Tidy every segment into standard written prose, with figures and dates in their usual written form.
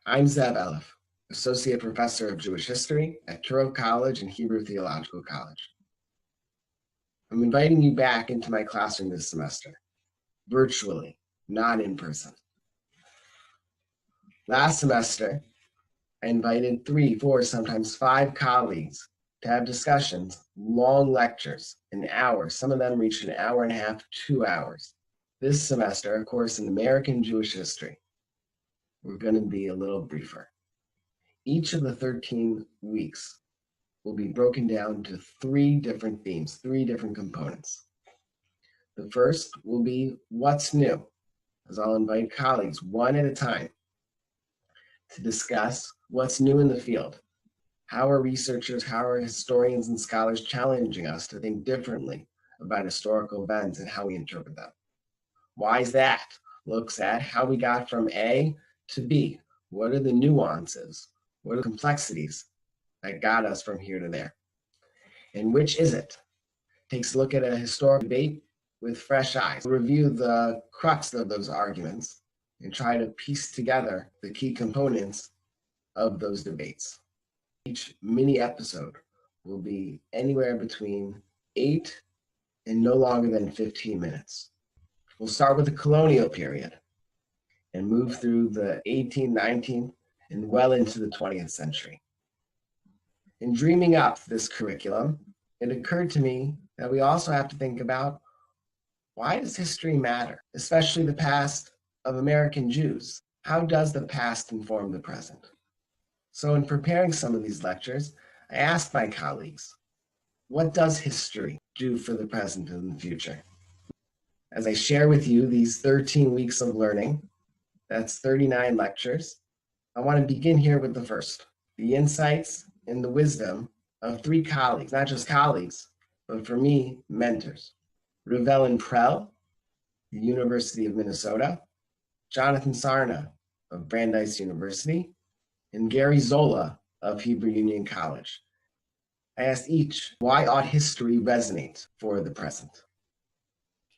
I'm Zev Eleff, Associate Professor of Jewish History at Touro College and Hebrew Theological College. I'm inviting you back into my classroom this semester, virtually, not in person. Last semester, I invited 3, 4, sometimes 5 colleagues to have discussions, long lectures, an hour. Some of them reached an hour and a half, 2 hours. This semester, of course, in American Jewish history, we're going to be a little briefer. Each of the 13 weeks will be broken down to 3 different themes, 3 different components. The first will be what's new, as I'll invite colleagues one at a time to discuss what's new in the field. How are researchers, how are historians and scholars challenging us to think differently about historical events and how we interpret them? Why is that? Looks at how we got from A to B. What are the nuances? What are the complexities that got us from here to there? And which is it? Takes a look at a historical debate with fresh eyes. We'll review the crux of those arguments and try to piece together the key components of those debates. Each mini episode will be anywhere between 8 and no longer than 15 minutes. We'll start with the colonial period and move through the 18th, 19th, and well into the 20th century. In dreaming up this curriculum, it occurred to me that we also have to think about, why does history matter, especially the past of American Jews? How does the past inform the present? So in preparing some of these lectures, I asked my colleagues, what does history do for the present and the future? As I share with you these 13 weeks of learning, that's 39 lectures, I want to begin here with the first, the insights and the wisdom of 3 colleagues, not just colleagues, but for me, mentors. Riv-Ellen Prell, the University of Minnesota, Jonathan Sarna of Brandeis University, and Gary Zola of Hebrew Union College. I asked each, why ought history resonate for the present?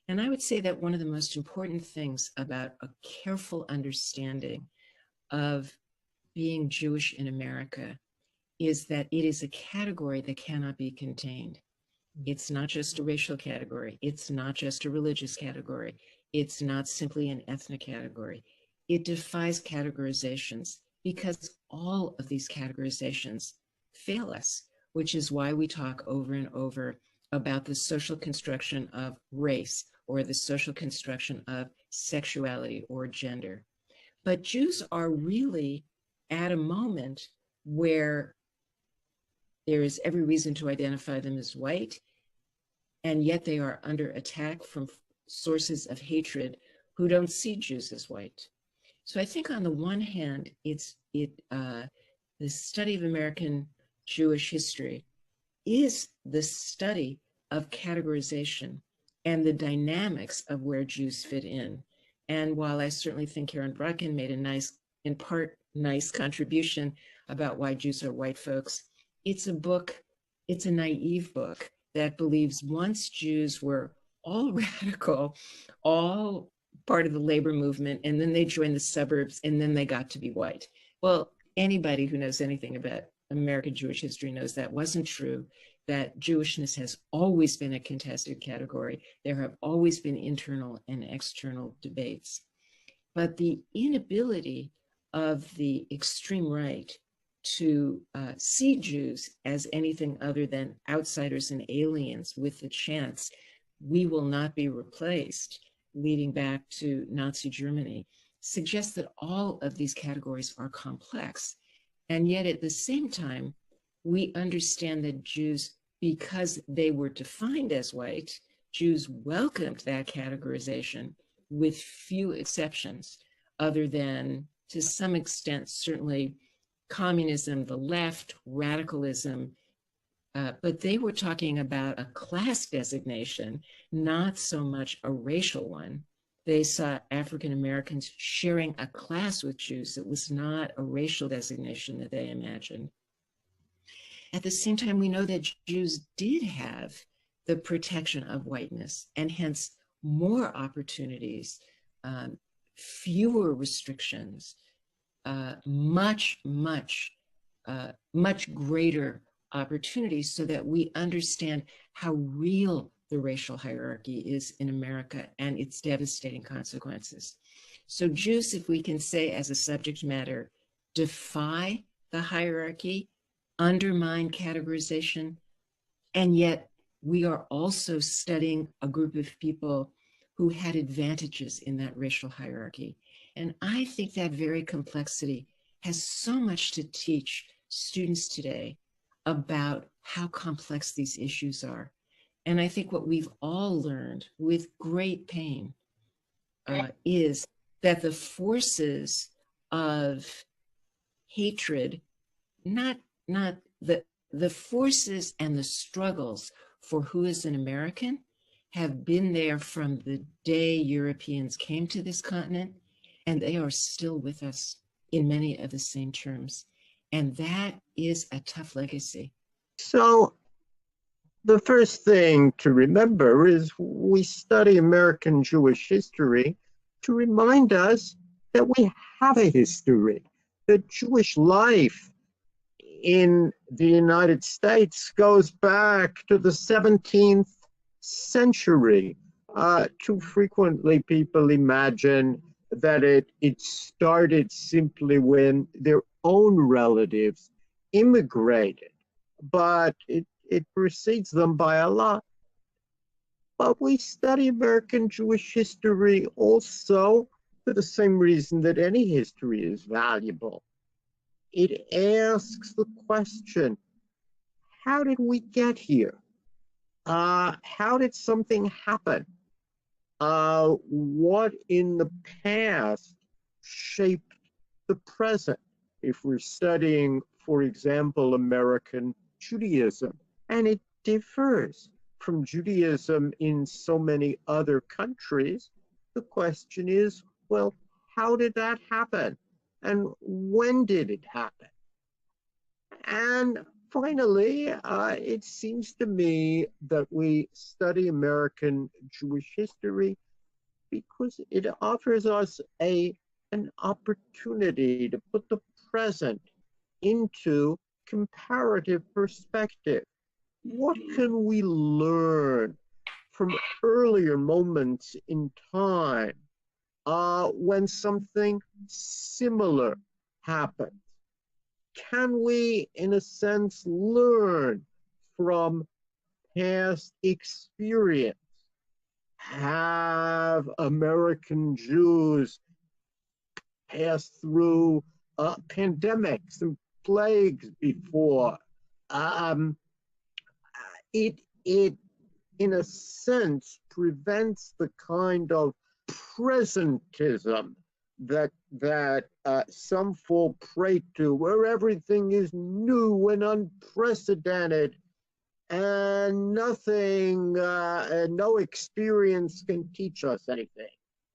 And I would say that one of the most important things about a careful understanding of being Jewish in America is that it is a category that cannot be contained. It's not just a racial category. It's not just a religious category. It's not simply an ethnic category. It defies categorizations because all of these categorizations fail us, which is why we talk over and over about the social construction of race or the social construction of sexuality or gender. But Jews are really at a moment where there is every reason to identify them as white, and yet they are under attack from sources of hatred who don't see Jews as white. So I think on the one hand, the study of American Jewish history is the study of categorization and the dynamics of where Jews fit in. And while I certainly think Karen Bracken made a in part nice contribution about why Jews are white folks, it's a naive book that believes once Jews were all radical, all part of the labor movement, and then they joined the suburbs, and then they got to be white. Well, anybody who knows anything about American Jewish history knows that wasn't true, that Jewishness has always been a contested category. There have always been internal and external debates. But the inability of the extreme right to see Jews as anything other than outsiders and aliens with the chance we will not be replaced, leading back to Nazi Germany, suggests that all of these categories are complex. And yet at the same time, we understand that Jews, because they were defined as white, Jews welcomed that categorization with few exceptions, other than, to some extent, certainly communism, the left, radicalism, but they were talking about a class designation, not so much a racial one. They saw African Americans sharing a class with Jews. It was not a racial designation that they imagined. At the same time, we know that Jews did have the protection of whiteness and hence more opportunities, fewer restrictions, much greater opportunities so that we understand how real the racial hierarchy is in America and its devastating consequences. So Jews, if we can say as a subject matter, defy the hierarchy, undermine categorization, and yet we are also studying a group of people who had advantages in that racial hierarchy. And I think that very complexity has so much to teach students today about how complex these issues are. And I think what we've all learned with great pain is that the forces of hatred, not the forces and the struggles for who is an American have been there from the day Europeans came to this continent, and they are still with us in many of the same terms. And that is a tough legacy. So the first thing to remember is we study American Jewish history to remind us that we have a history, that Jewish life in the United States goes back to the 17th century. Too frequently people imagine that it started simply when their own relatives immigrated, but it precedes them by a lot. But we study American Jewish history also for the same reason that any history is valuable. It asks the question, how did we get here? How did something happen? What in the past shaped the present? If we're studying, for example, American Judaism, and it differs from Judaism in so many other countries, the question is, well, how did that happen? And when did it happen? And finally, it seems to me that we study American Jewish history because it offers us an opportunity to put the present into comparative perspective. What can we learn from earlier moments in time when something similar happened? Can we, in a sense, learn from past experience? Have American Jews passed through pandemics and plagues before? It, in a sense, prevents the kind of presentism that some fall prey to, where everything is new and unprecedented, and nothing, no experience can teach us anything.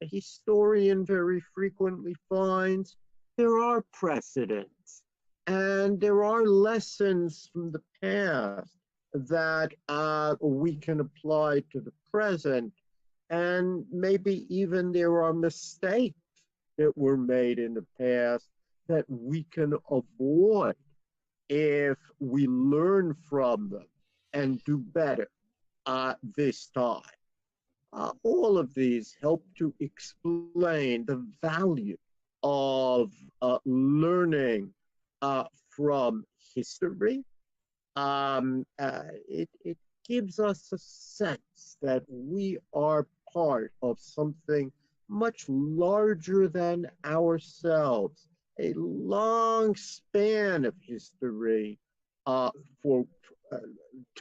A historian very frequently finds there are precedents, and there are lessons from the past that we can apply to the present, and maybe even there are mistakes that were made in the past that we can avoid if we learn from them and do better this time. All of these help to explain the value of learning from history. It gives us a sense that we are part of something much larger than ourselves, a long span of history to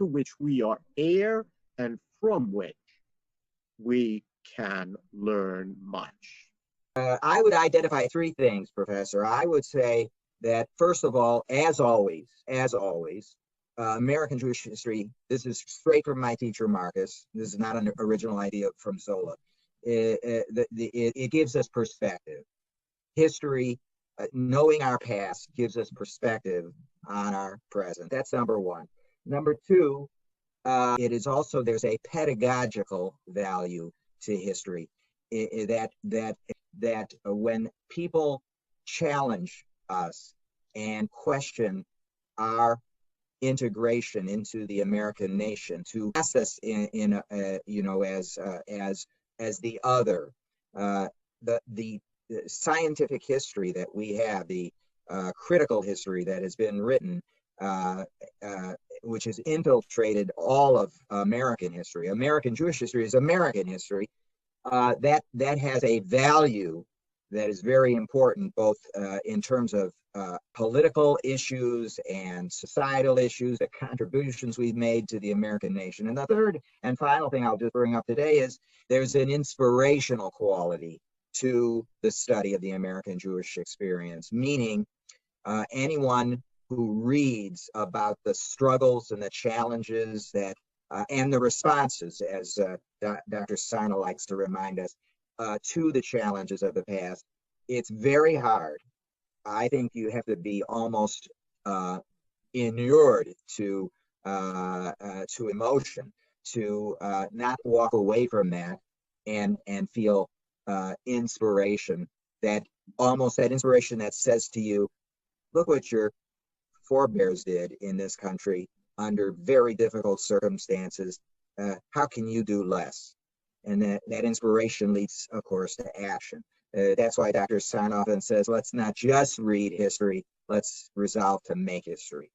which we are heir and from which we can learn much. I would identify three things, Professor. I would say that, first of all, as always, American Jewish history, this is straight from my teacher, Marcus. This is not an original idea from Zola. It gives us perspective. History, knowing our past, gives us perspective on our present. That's number one. Number two, it is also, there's a pedagogical value to history that when people challenge us and question our integration into the American nation, to ask us in you know, as the other. The scientific history that we have, the critical history that has been written, which has infiltrated all of American history. American Jewish history is American history. That has a value that is very important, both in terms of political issues and societal issues, the contributions we've made to the American nation. And the third and final thing I'll just bring up today is there's an inspirational quality to the study of the American Jewish experience, meaning anyone who reads about the struggles and the challenges that and the responses, as Dr. Sarna likes to remind us, to the challenges of the past, it's very hard. I think you have to be almost inured to emotion to not walk away from that and feel inspiration, that inspiration that says to you, look what your forebears did in this country under very difficult circumstances. How can you do less? And that inspiration leads, of course, to action. That's why Dr. Sarna often says, let's not just read history, let's resolve to make history.